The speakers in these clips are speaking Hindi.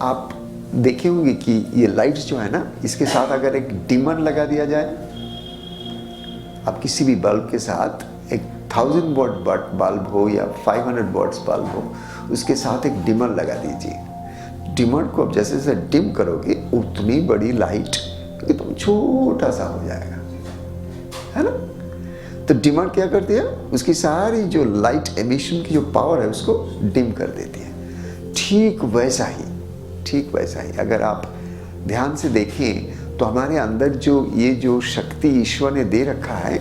आप देखे होंगे कि ये लाइट्स जो है ना, इसके साथ अगर एक डिमर लगा दिया जाए, आप किसी भी बल्ब के साथ एक 1000 वॉट बल्ब हो या 500 वॉट्स बल्ब हो, उसके साथ एक डिमर लगा दीजिए। डिमर को अब जैसे जैसे डिम करोगे उतनी बड़ी लाइट एकदम छोटा सा हो जाएगा, है ना। तो डिमर क्या करती है, उसकी सारी जो लाइट एमिशन की जो पावर है उसको डिम कर देती है। ठीक वैसा ही अगर आप ध्यान से देखें तो हमारे अंदर ये जो शक्ति ईश्वर ने दे रखा है,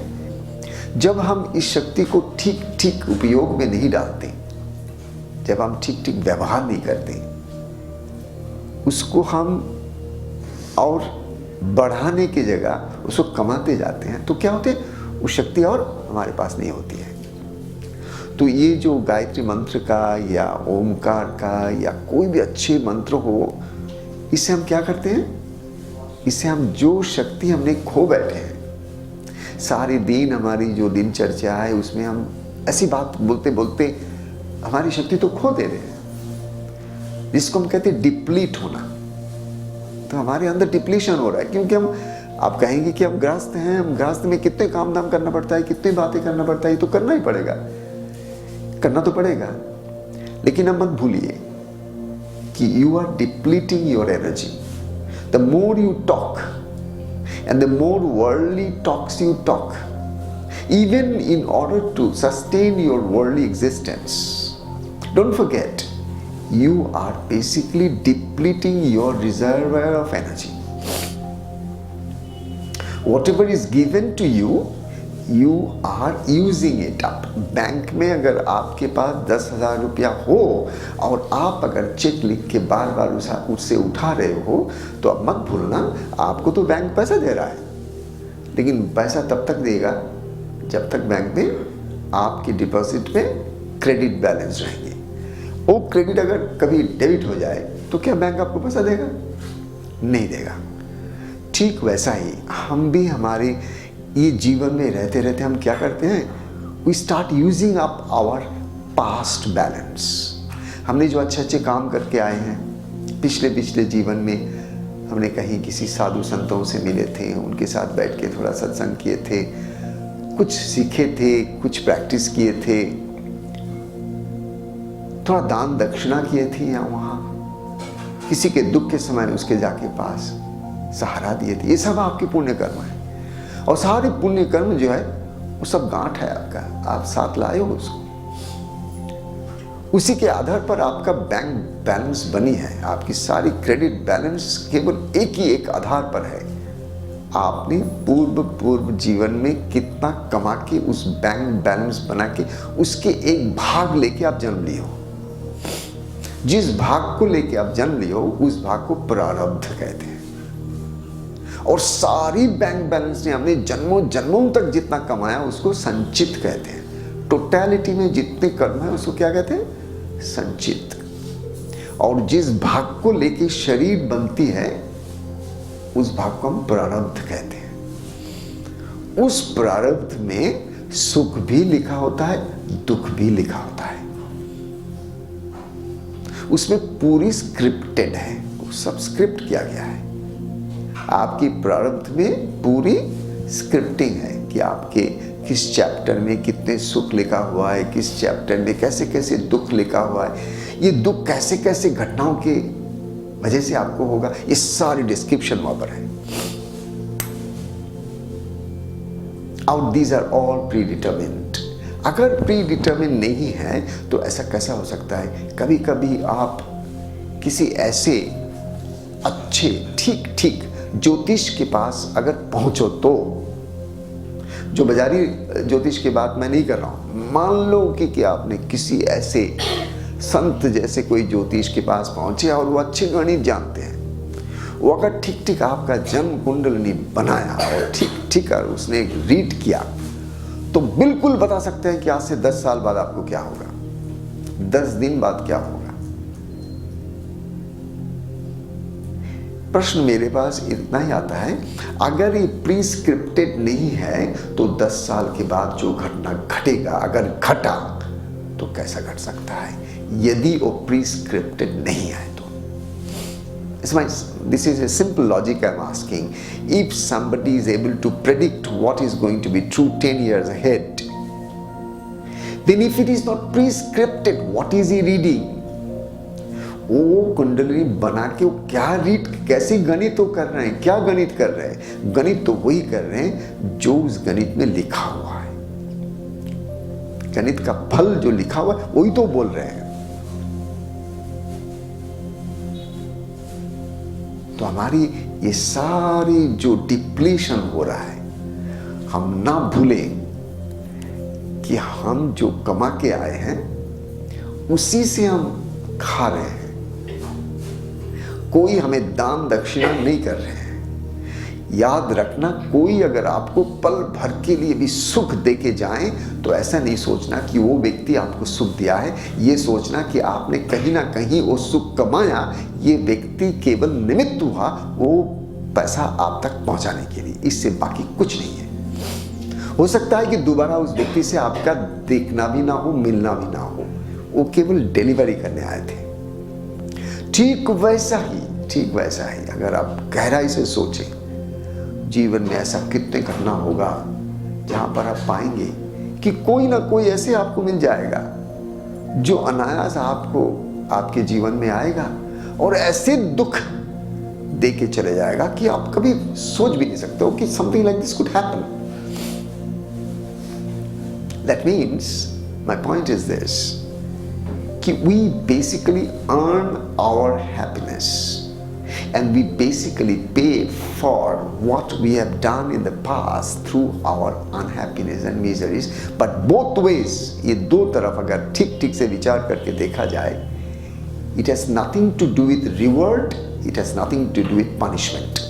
जब हम इस शक्ति को ठीक ठीक उपयोग में नहीं डालते, जब हम ठीक ठीक व्यवहार नहीं करते, उसको हम और बढ़ाने की जगह उसको कमाते जाते हैं, तो क्या होते हैं, वो शक्ति और हमारे पास नहीं होती है। तो ये जो गायत्री मंत्र का या ओमकार का या कोई भी अच्छे मंत्र हो, इससे हम क्या करते हैं, इससे हम जो शक्ति हमने खो बैठे हैं, सारे दिन हमारी जो दिनचर्या है उसमें हम ऐसी बात बोलते बोलते हमारी शक्ति तो खो दे रहे हैं, जिसको हम कहते हैं डिप्लीट होना। तो हमारे अंदर डिप्लीशन हो रहा है, क्योंकि आप कहेंगे कि हम गृहस्थ हैं, हम गृहस्थ में कितने काम धाम करना पड़ता है, कितनी बातें करना पड़ता है, ये तो करना ही पड़ेगा, करना तो पड़ेगा। लेकिन अब मत भूलिए कि you are depleting your energy. The more you talk and the more worldly talks you talk, even in order to sustain your worldly existence, don't forget, you are basically depleting your reservoir of energy. Whatever is given to you, you are using it up. Bank में अगर आपके पास 10,000 रुपया हो और आप अगर चेक लिख के बार बार उससे उठा रहे हो, तो अब मत भूलना, आपको तो बैंक पैसा दे रहा है, लेकिन पैसा तब तक देगा जब तक बैंक में आपके डिपॉजिट में क्रेडिट बैलेंस रहेंगे। वो क्रेडिट अगर कभी डेबिट हो जाए तो क्या बैंक आपको पैसा देगा? नहीं देगा। ठीक वैसा ही हम भी हमारे ये जीवन में रहते रहते हम क्या करते हैं, we start using up our past balance. हमने जो अच्छे अच्छे काम करके आए हैं पिछले जीवन में, हमने कहीं किसी साधु संतों से मिले थे, उनके साथ बैठ के थोड़ा सत्संग किए थे, कुछ सीखे थे, कुछ प्रैक्टिस किए थे, थोड़ा दान दक्षिणा किए थे या वहाँ, किसी के दुख के समय उसके जाके पास सहारा दिए थे। ये सब आपके पुण्य कर्म है, और सारे पुण्य कर्म जो है वो सब गांठ है आपका, आप साथ लाए हो उसको, उसी के आधार पर आपका बैंक बैलेंस बनी है। आपकी सारी क्रेडिट बैलेंस केवल एक ही एक आधार पर है, आपने पूर्व जीवन में कितना कमा के उस बैंक बैलेंस बना के उसके एक भाग लेके आप जन्म लिए हो। जिस भाग को लेके आप जन्म लिए हो उस भाग को प्रारब्ध कहते हैं। और सारी बैंक बैलेंस ने हमने जन्मों तक जितना कमाया उसको संचित कहते हैं। टोटलिटी में जितने कर्म है उसको क्या कहते हैं? संचित। और जिस भाग को लेके शरीर बनती है उस भाग को हम प्रारब्ध कहते हैं। उस प्रारब्ध में सुख भी लिखा होता है, दुख भी लिखा होता है, उसमें पूरी स्क्रिप्टेड है, सब स्क्रिप्ट किया गया है। आपकी प्रारब्ध में पूरी स्क्रिप्टिंग है कि आपके किस चैप्टर में कितने सुख लिखा हुआ है, किस चैप्टर में कैसे कैसे दुख लिखा हुआ है, ये दुख कैसे कैसे घटनाओं के वजह से आपको होगा, ये सारी डिस्क्रिप्शन वहां पर है। और these are all predetermined. अगर प्री डिटर्मिन नहीं है तो ऐसा कैसा हो सकता है? कभी कभी आप किसी ऐसे अच्छे ठीक ज्योतिष के पास अगर पहुंचो तो, जो बाजारी ज्योतिष की बात मैं नहीं कर रहा हूं, मान लो कि आपने किसी ऐसे संत जैसे कोई ज्योतिष के पास पहुंचे और वो अच्छे गणित जानते हैं, वो अगर ठीक आपका जन्म कुंडलिनी बनाया और ठीक उसने रीड किया तो बिल्कुल बता सकते हैं कि आज से 10 साल बाद आपको क्या होगा, 10 दिन बाद क्या होगा। प्रश्न मेरे पास इतना ही आता है, अगर ये प्रीस्क्रिप्टेड नहीं है तो 10 साल के बाद जो घटना घटेगा, अगर घटा तो कैसा घट सकता है यदि वो प्रीस्क्रिप्टेड नहीं है तो। This is a simple logic I'm asking. If somebody is able to predict what is going to be true 10 years ahead, then if it is not prescripted, what is he reading? वो कुंडली बना के वो क्या रीड, कैसी गणित वो कर रहे हैं, क्या गणित कर रहे हैं? गणित तो वही कर रहे हैं जो उस गणित में लिखा हुआ है। गणित का फल जो लिखा हुआ है वही तो बोल रहे हैं। तो हमारी ये सारी जो डिप्लीशन हो रहा है, हम ना भूलें कि हम जो कमा के आए हैं उसी से हम खा रहे हैं। कोई हमें दान दक्षिणा नहीं कर रहे हैं। याद रखना, कोई अगर आपको पल भर के लिए भी सुख दे के जाए तो ऐसा नहीं सोचना कि वो व्यक्ति आपको सुख दिया है। ये सोचना कि आपने कहीं ना कहीं वो सुख कमाया, ये व्यक्ति केवल निमित्त हुआ वो पैसा आप तक पहुंचाने के लिए, इससे बाकी कुछ नहीं है। हो सकता है कि दोबारा उस व्यक्ति से आपका देखना भी ना हो, मिलना भी ना हो, वो केवल डिलीवरी करने आए थे। ठीक वैसा ही अगर आप गहराई से सोचें, जीवन में ऐसा कितने करना होगा जहां पर आप पाएंगे कि कोई ना कोई ऐसे आपको मिल जाएगा जो अनायास आपको आपके जीवन में आएगा और ऐसे दुख दे के चले जाएगा कि आप कभी सोच भी नहीं सकते हो कि something like this could happen. That means my point is this कि we basically earn our happiness and we basically pay for what we have done in the past through our unhappiness and miseries. But both ways, ये दो तरफ अगर ठीक ठीक से विचार करके देखा जाए, it has nothing to do with reward, it has nothing to do with punishment.